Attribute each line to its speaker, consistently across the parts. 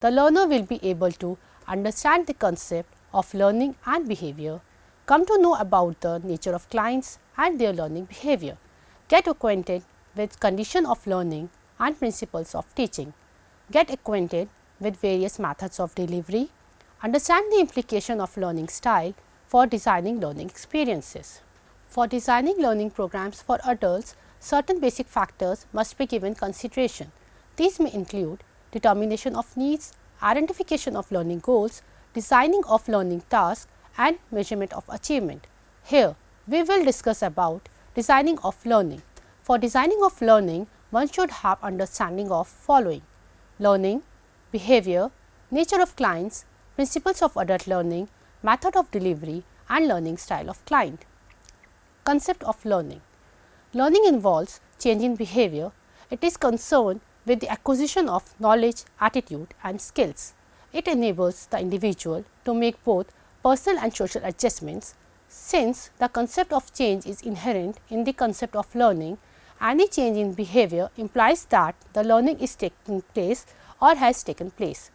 Speaker 1: the learner will be able to understand the concept of learning and behavior, come to know about the nature of clients and their learning behavior, get acquainted with condition of learning and principles of teaching, get acquainted with various methods of delivery, understand the implication of learning style for designing learning experiences. For designing learning programs for adults, certain basic factors must be given consideration. These may include determination of needs, identification of learning goals, designing of learning tasks and measurement of achievement. Here, we will discuss about designing of learning. For designing of learning, one should have understanding of following: learning, behavior, nature of clients, principles of adult learning, method of delivery and learning style of client. Concept of learning. Learning involves change in behavior. It is concerned with the acquisition of knowledge, attitude and skills. It enables the individual to make both personal and social adjustments. Since the concept of change is inherent in the concept of learning, any change in behavior implies that the learning is taking place or has taken place.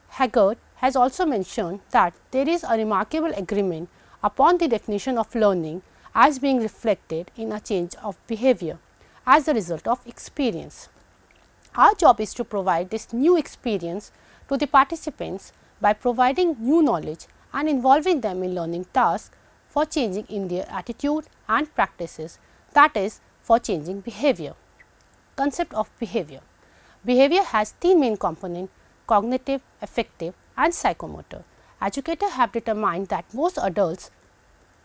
Speaker 1: Haggard has also mentioned that there is a remarkable agreement upon the definition of learning as being reflected in a change of behavior as a result of experience. Our job is to provide this new experience to the participants by providing new knowledge and involving them in learning tasks for changing in their attitude and practices, that is, for changing behavior. Concept of behavior. Behavior has three main components: cognitive, affective and psychomotor. Educators have determined that most adults,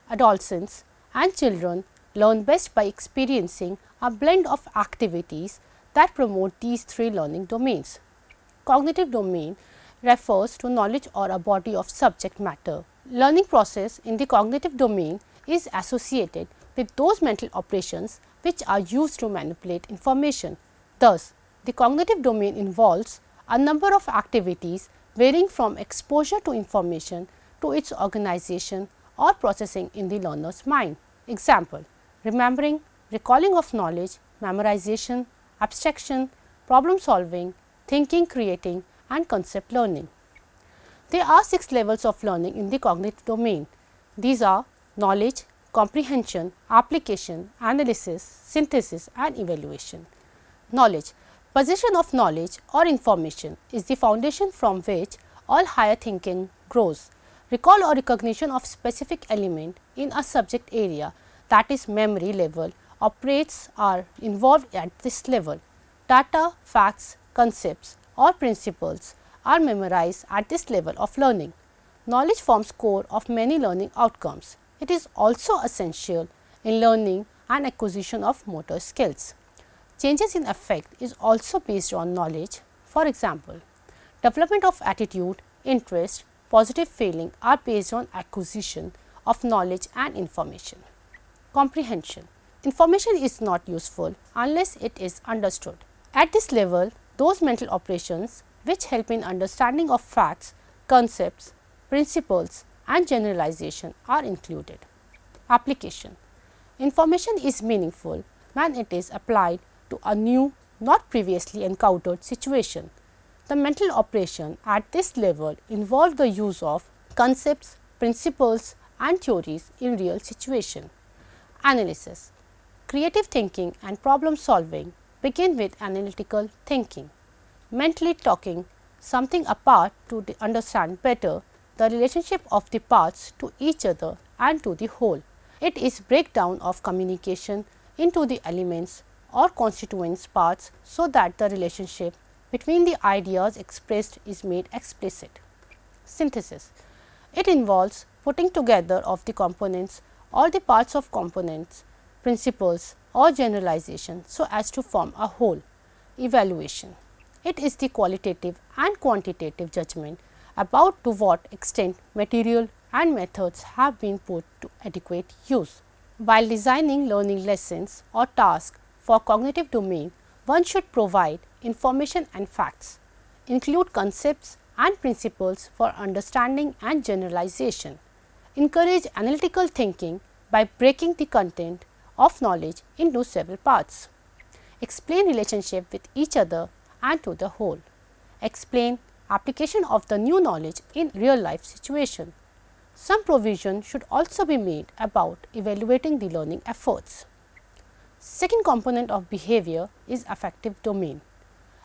Speaker 1: adolescents and children learn best by experiencing a blend of activities that promote these three learning domains. Cognitive domain refers to knowledge or a body of subject matter. Learning process in the cognitive domain is associated with those mental operations which are used to manipulate information. Thus, the cognitive domain involves a number of activities varying from exposure to information to its organization or processing in the learner's mind. Example: remembering, recalling of knowledge, memorization, abstraction, problem solving, thinking, creating and concept learning. There are 6 levels of learning in the cognitive domain. These are knowledge, comprehension, application, analysis, synthesis and evaluation. Knowledge. Possession of knowledge or information is the foundation from which all higher thinking grows. Recall or recognition of specific element in a subject area, that is memory level, operates are involved at this level. Data, facts, concepts or principles are memorized at this level of learning. Knowledge forms core of many learning outcomes. It is also essential in learning and acquisition of motor skills. Changes in affect is also based on knowledge. For example, development of attitude, interest, positive feeling are based on acquisition of knowledge and information. Comprehension. Information is not useful unless it is understood. At this level, those mental operations which help in understanding of facts, concepts, principles and generalization are included. Application. Information is meaningful when it is applied to a new, not previously encountered situation. The mental operation at this level involve the use of concepts, principles and theories in real situation. Analysis. Creative thinking and problem solving begin with analytical thinking. Mentally talking something apart to understand better the relationship of the parts to each other and to the whole. It is breakdown of communication into the elements or constituent parts so that the relationship between the ideas expressed is made explicit. Synthesis. It involves putting together of the components or the parts of components, principles or generalization so as to form a whole. Evaluation. It is the qualitative and quantitative judgment about to what extent material and methods have been put to adequate use. While designing learning lessons or tasks for cognitive domain, one should provide information and facts, include concepts and principles for understanding and generalization, encourage analytical thinking by breaking the content of knowledge into several parts, explain relationship with each other and to the whole, explain application of the new knowledge in real life situation. Some provision should also be made about evaluating the learning efforts. Second component of behavior is affective domain.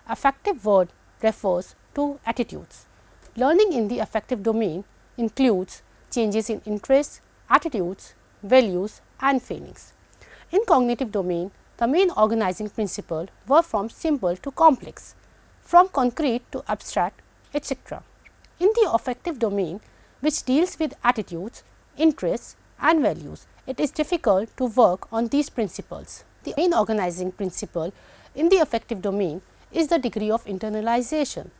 Speaker 1: Affective word refers to attitudes. Learning in the affective domain includes changes in interests, attitudes, values and feelings. In cognitive domain, the main organizing principles were from simple to complex, from concrete to abstract, etc. In the affective domain, which deals with attitudes, interests and values, it is difficult to work on these principles. The main organizing principle in the affective domain is the degree of internalization,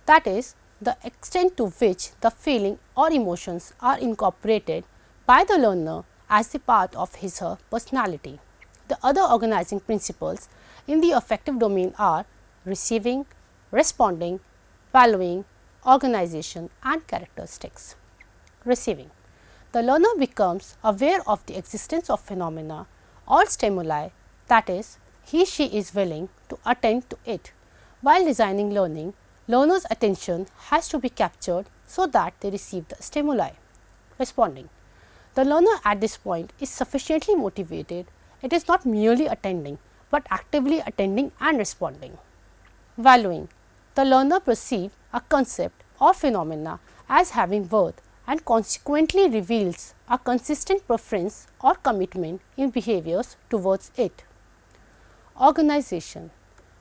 Speaker 1: that is, the extent to which the feeling or emotions are incorporated by the learner as the part of his/her personality. The other organizing principles in the affective domain are receiving, responding, valuing, organization and characteristics. Receiving. The learner becomes aware of the existence of phenomena or stimuli, that is, he/she is willing to attend to it. While designing learning, learner's attention has to be captured so that they receive the stimuli. Responding. The learner at this point is sufficiently motivated. It is not merely attending, but actively attending and responding. Valuing. The learner perceives a concept or phenomena as having worth and consequently reveals a consistent preference or commitment in behaviors towards it. Organization.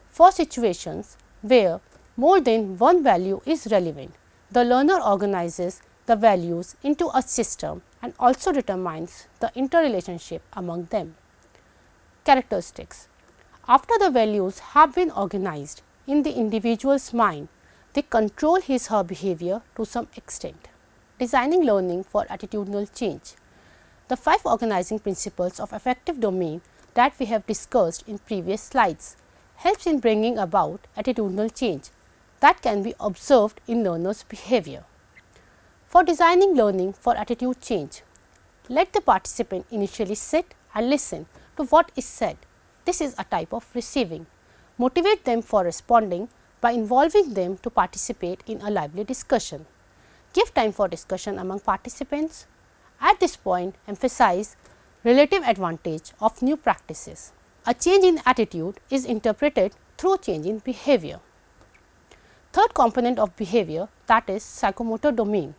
Speaker 1: For situations where more than one value is relevant, the learner organizes the values into a system and also determines the interrelationship among them. Characteristics. After the values have been organized in the individual's mind, they control his/her behavior to some extent. Designing learning for attitudinal change. The 5 organizing principles of affective domain that we have discussed in previous slides helps in bringing about attitudinal change that can be observed in learners' behavior. For designing learning for attitude change, let the participant initially sit and listen to what is said. This is a type of receiving. Motivate them for responding by involving them to participate in a lively discussion. Give time for discussion among participants. At this point, emphasize relative advantage of new practices. A change in attitude is interpreted through change in behavior. Third component of behavior, that is psychomotor domain.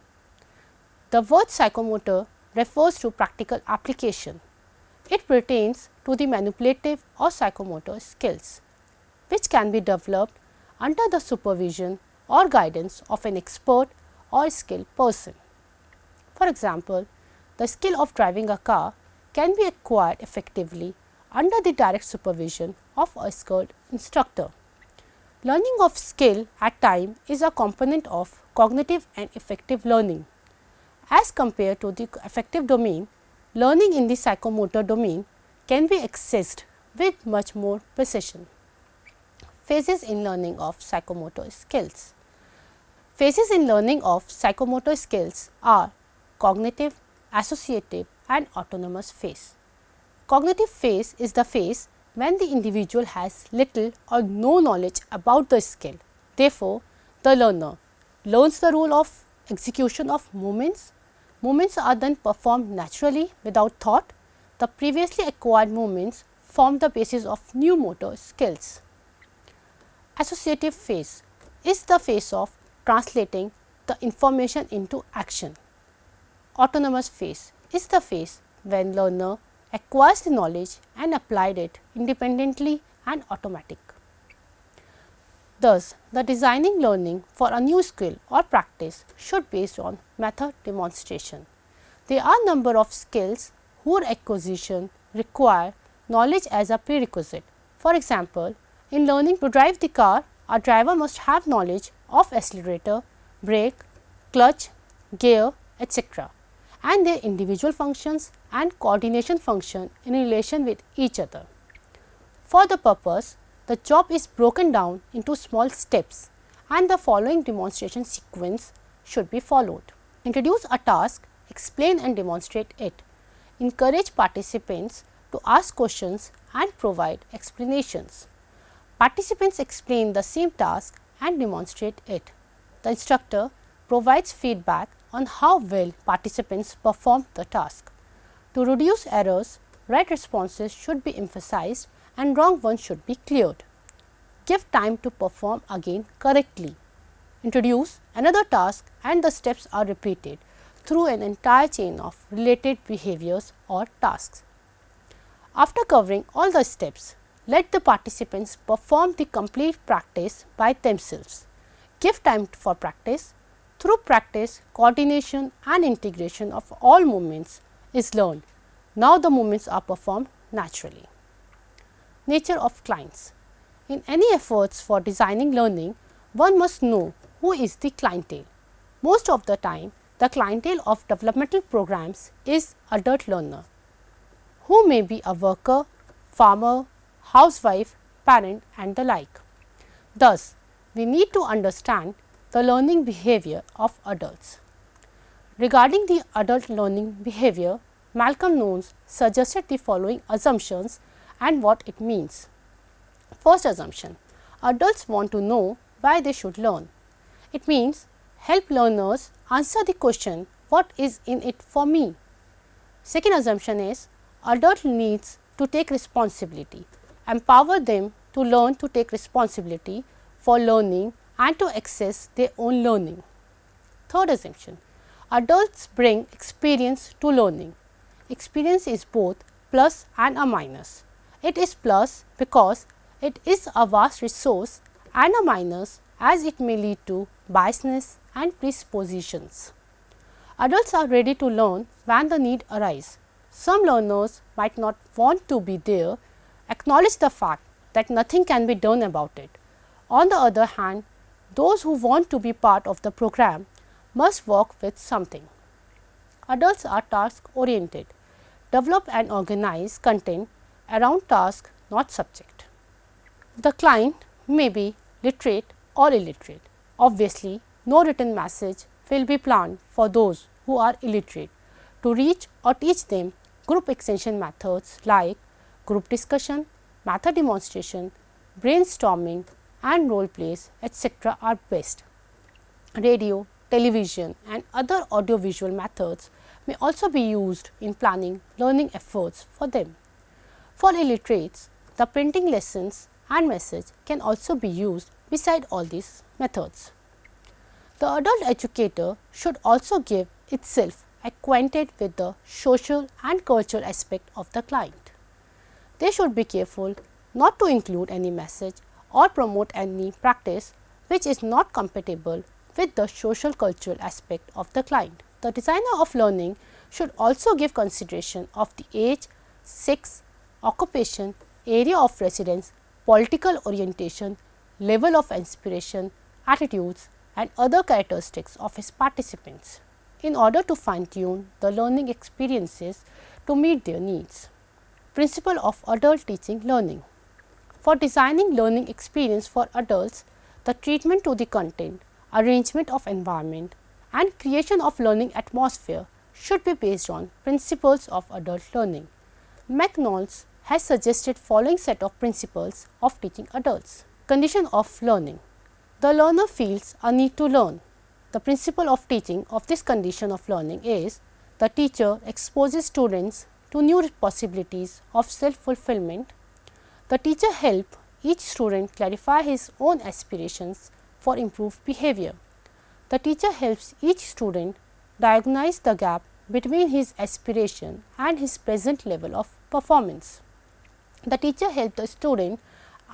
Speaker 1: The word psychomotor refers to practical application. It pertains to the manipulative or psychomotor skills, which can be developed under the supervision or guidance of an expert or skilled person. For example, the skill of driving a car can be acquired effectively under the direct supervision of a skilled instructor. Learning of skill at time is a component of cognitive and affective learning. As compared to the affective domain, learning in the psychomotor domain can be accessed with much more precision. Phases in learning of psychomotor skills. Phases in learning of psychomotor skills are cognitive, associative and autonomous phase. Cognitive phase is the phase when the individual has little or no knowledge about the skill. Therefore, the learner learns the rule of execution of movements. Movements are then performed naturally without thought. The previously acquired movements form the basis of new motor skills. Associative phase is the phase of translating the information into action. Autonomous phase is the phase when learner acquires the knowledge and applied it independently and automatic. Thus, the designing learning for a new skill or practice should be based on method demonstration. There are number of skills whose acquisition require knowledge as a prerequisite. For example, in learning to drive the car, a driver must have knowledge of accelerator, brake, clutch, gear, etc. and their individual functions and coordination function in relation with each other. For the purpose, the job is broken down into small steps and the following demonstration sequence should be followed. Introduce a task, explain and demonstrate it. Encourage participants to ask questions and provide explanations. Participants explain the same task and demonstrate it. The instructor provides feedback on how well participants perform the task. To reduce errors, right responses should be emphasized and wrong ones should be cleared. Give time to perform again correctly. Introduce another task and the steps are repeated through an entire chain of related behaviors or tasks. After covering all the steps, let the participants perform the complete practice by themselves. Give time for practice. Through practice, coordination and integration of all movements is learned. Now the movements are performed naturally. Nature of clients. In any efforts for designing learning, one must know who is the clientele. Most of the time, the clientele of developmental programs is adult learner, who may be a worker, farmer, housewife, parent and the like. Thus, we need to understand the learning behavior of adults. Regarding the adult learning behavior, Malcolm Knowles suggested the following assumptions and what it means. First assumption, adults want to know why they should learn. It means help learners answer the question, what is in it for me? Second assumption is adult needs to take responsibility, empower them to learn to take responsibility for learning and to access their own learning. Third assumption, adults bring experience to learning. Experience is both plus and a minus. It is plus because it is a vast resource and a minus as it may lead to biasness and presuppositions. Adults are ready to learn when the need arises. Some learners might not want to be there, acknowledge the fact that nothing can be done about it. On the other hand, those who want to be part of the program must work with something. Adults are task oriented, develop and organize content around task, not subject. The client may be literate or illiterate. Obviously, no written message will be planned for those who are illiterate. To reach or teach them, group extension methods like group discussion, method demonstration, brainstorming and role plays etc. are best. Radio, television and other audiovisual methods may also be used in planning learning efforts for them. For illiterates, the printing lessons and message can also be used beside all these methods. The adult educator should also give itself acquainted with the social and cultural aspect of the client. They should be careful not to include any message or promote any practice which is not compatible with the social cultural aspect of the client. The designer of learning should also give consideration of the age, sex, occupation, area of residence, political orientation, level of inspiration, attitudes and other characteristics of his participants in order to fine-tune the learning experiences to meet their needs. Principle of adult teaching learning. For designing learning experience for adults, the treatment to the content, arrangement of environment and creation of learning atmosphere should be based on principles of adult learning. McNaughton has suggested following set of principles of teaching adults. Condition of learning. The learner feels a need to learn. The principle of teaching of this condition of learning is the teacher exposes students to new possibilities of self-fulfillment. The teacher helps each student clarify his own aspirations for improved behavior. The teacher helps each student diagnose the gap between his aspiration and his present level of performance. The teacher helps the student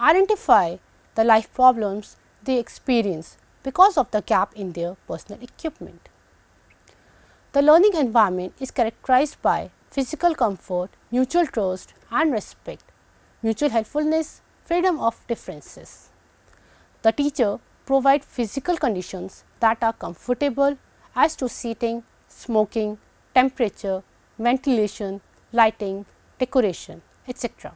Speaker 1: identify the life problems they experience because of the gap in their personal equipment. The learning environment is characterized by physical comfort, mutual trust and respect, mutual helpfulness, freedom of differences. The teacher provides physical conditions that are comfortable as to seating, smoking, temperature, ventilation, lighting, decoration, etc.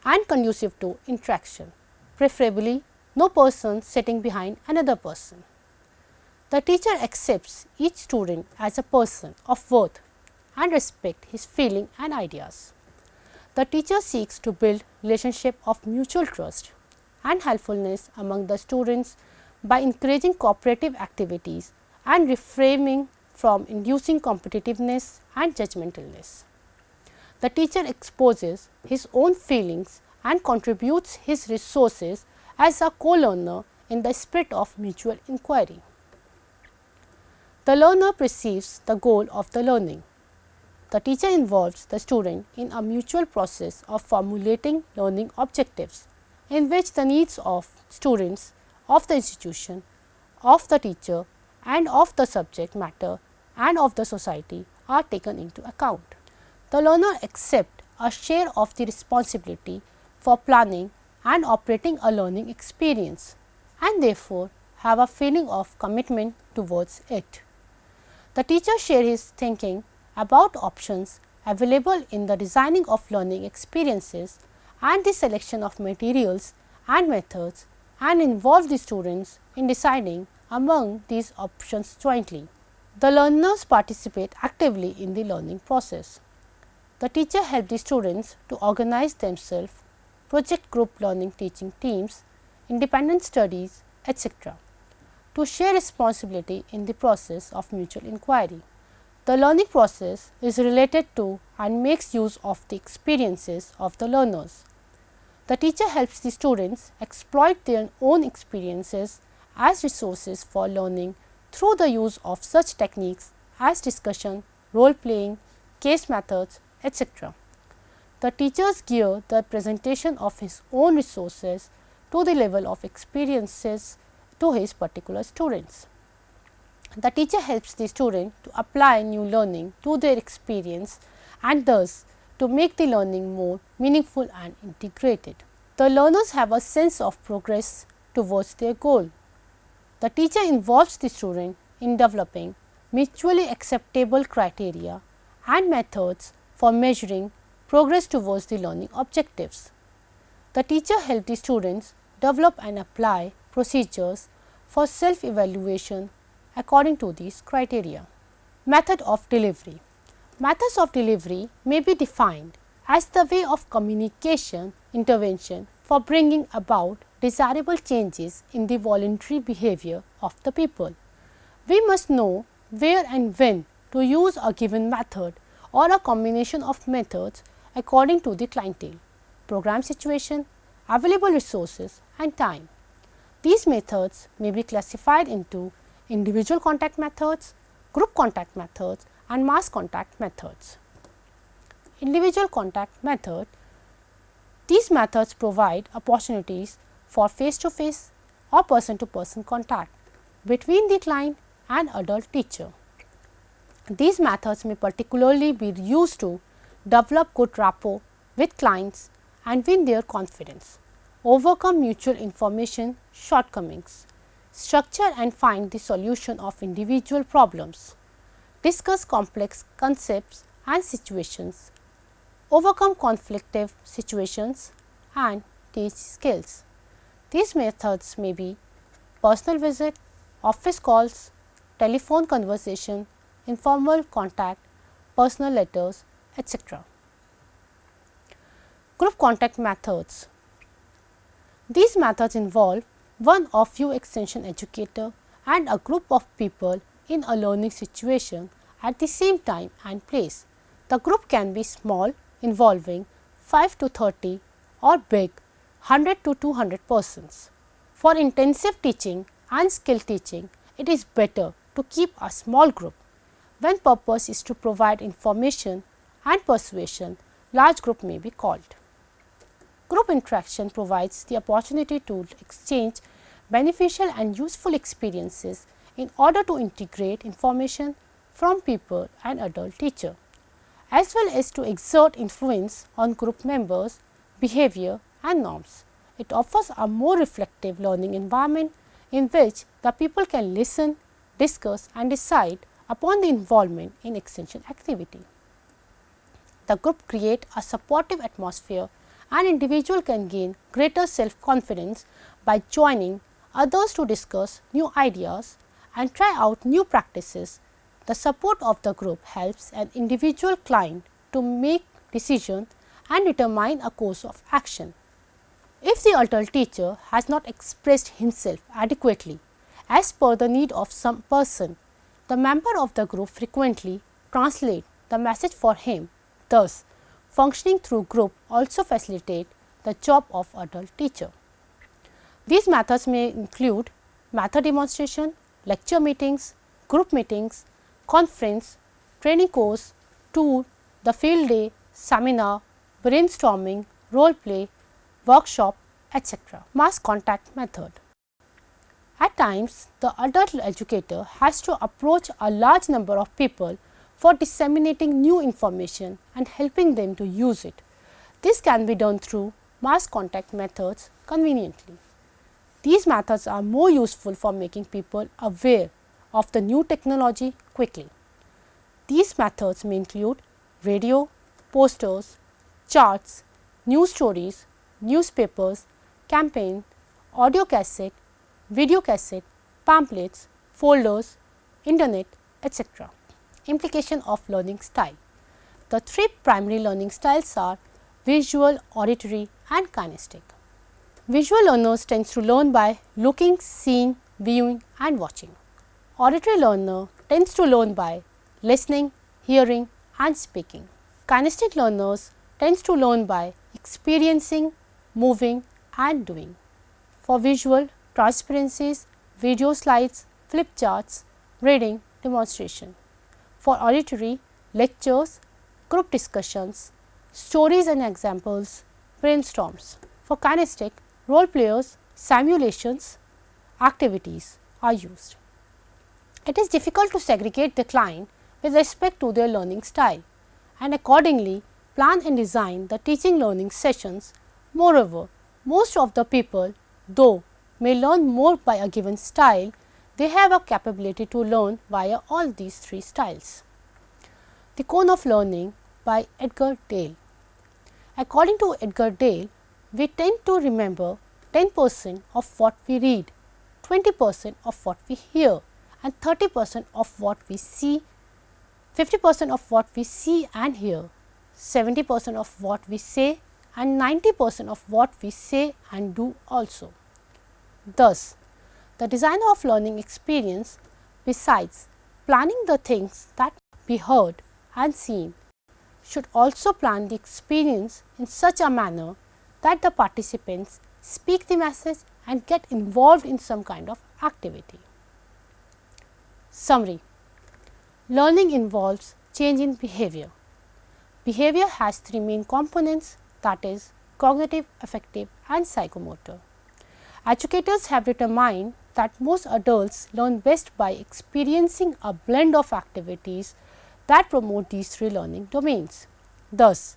Speaker 1: and conducive to interaction, preferably no person sitting behind another person. The teacher accepts each student as a person of worth and respects his feelings and ideas. The teacher seeks to build relationship of mutual trust and helpfulness among the students by encouraging cooperative activities and reframing from inducing competitiveness and judgmentalness. The teacher exposes his own feelings and contributes his resources as a co-learner in the spirit of mutual inquiry. The learner perceives the goal of the learning. The teacher involves the student in a mutual process of formulating learning objectives, in which the needs of students, of the institution, of the teacher and of the subject matter and of the society are taken into account. The learner accepts a share of the responsibility for planning and operating a learning experience, and therefore have a feeling of commitment towards it. The teacher shares his thinking about options available in the designing of learning experiences and the selection of materials and methods, and involve the students in deciding among these options jointly. The learners participate actively in the learning process. The teacher helps the students to organize themselves, project group learning teaching teams, independent studies, etc., to share responsibility in the process of mutual inquiry. The learning process is related to and makes use of the experiences of the learners. The teacher helps the students exploit their own experiences as resources for learning through the use of such techniques as discussion, role playing, case methods, etc. The teachers gear the presentation of his own resources to the level of experiences to his particular students. The teacher helps the student to apply new learning to their experience and thus to make the learning more meaningful and integrated. The learners have a sense of progress towards their goal. The teacher involves the student in developing mutually acceptable criteria and methods for measuring progress towards the learning objectives. The teacher helps the students develop and apply procedures for self-evaluation according to these criteria. Method of delivery. Methods of delivery may be defined as the way of communication intervention for bringing about desirable changes in the voluntary behavior of the people. We must know where and when to use a given method or a combination of methods according to the clientele, program situation, available resources and time. These methods may be classified into individual contact methods, group contact methods and mass contact methods. Individual contact method. These methods provide opportunities for face-to-face or person-to-person contact between the client and adult teacher. These methods may particularly be used to develop good rapport with clients and win their confidence, overcome mutual information shortcomings, structure and find the solution of individual problems, discuss complex concepts and situations, overcome conflictive situations and teach skills. These methods may be personal visit, office calls, telephone conversation, informal contact, personal letters, etc. Group contact methods. These methods involve one or few extension educator and a group of people in a learning situation at the same time and place. The group can be small, involving 5 to 30 or big 100 to 200 persons. For intensive teaching and skill teaching, it is better to keep a small group. When purpose is to provide information and persuasion, large group may be called. Group interaction provides the opportunity to exchange beneficial and useful experiences in order to integrate information from people and adult teacher, as well as to exert influence on group members' behavior and norms. It offers a more reflective learning environment in which the people can listen, discuss and decide upon the involvement in extension activity. The group creates a supportive atmosphere and individual can gain greater self-confidence by joining others to discuss new ideas and try out new practices. The support of the group helps an individual client to make decisions and determine a course of action. If the adult teacher has not expressed himself adequately as per the need of some person. The member of the group frequently translate the message for him. Thus, functioning through group also facilitate the job of adult teacher. These methods may include method demonstration, lecture meetings, group meetings, conference, training course, tour, the field day, seminar, brainstorming, role play, workshop, etc. Mass contact method. At times, the adult educator has to approach a large number of people for disseminating new information and helping them to use it. This can be done through mass contact methods conveniently. These methods are more useful for making people aware of the new technology quickly. These methods may include radio, posters, charts, news stories, newspapers, campaign, audio cassette, video cassette, pamphlets, folders, internet, etc. Implication of learning style. The three primary learning styles are visual, auditory and kinesthetic. Visual learners tend to learn by looking, seeing, viewing and watching. Auditory learner tends to learn by listening, hearing and speaking. Kinesthetic learners tends to learn by experiencing, moving and doing. For visual, transparencies, video slides, flip charts, reading, demonstration. For auditory, lectures, group discussions, stories and examples, brainstorms. For kinesthetic, role players, simulations, activities are used. It is difficult to segregate the client with respect to their learning style and accordingly plan and design the teaching learning sessions. Moreover, most of the people, though may learn more by a given style, they have a capability to learn via all these three styles. The Cone of Learning by Edgar Dale. According to Edgar Dale, we tend to remember 10% of what we read, 20% of what we hear and 30% of what we see, 50% of what we see and hear, 70% of what we say and 90% of what we say and do also. Thus, the designer of learning experience, besides planning the things that be heard and seen, should also plan the experience in such a manner that the participants speak the message and get involved in some kind of activity. Summary. Learning involves change in behavior. Behavior has three main components, that is cognitive, affective and psychomotor. Educators have determined that most adults learn best by experiencing a blend of activities that promote these three learning domains. Thus,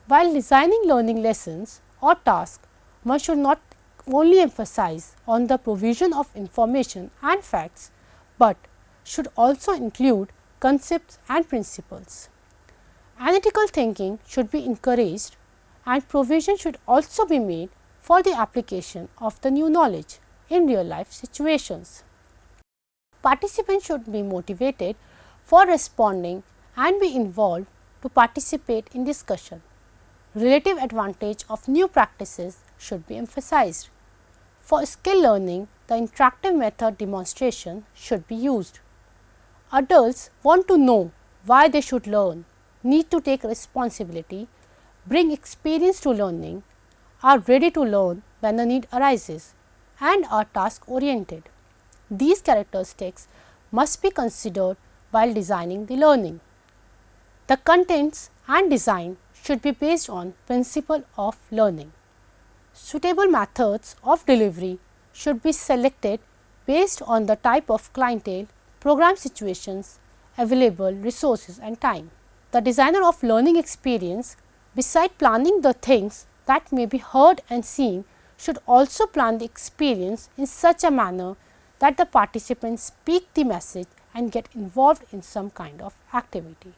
Speaker 1: while designing learning lessons or tasks, one should not only emphasize on the provision of information and facts, but should also include concepts and principles. Analytical thinking should be encouraged and provision should also be made for the application of the new knowledge in real life situations. Participants should be motivated for responding and be involved to participate in discussion. Relative advantage of new practices should be emphasized. For skill learning, the interactive method demonstration should be used. Adults want to know why they should learn, need to take responsibility, bring experience to learning, are ready to learn when the need arises, and are task oriented. These characteristics must be considered while designing the learning. The contents and design should be based on principle of learning. Suitable methods of delivery should be selected based on the type of clientele, program situations, available resources and time. The designer of learning experience, beside planning the things that may be heard and seen, should also plan the experience in such a manner that the participants speak the message and get involved in some kind of activity.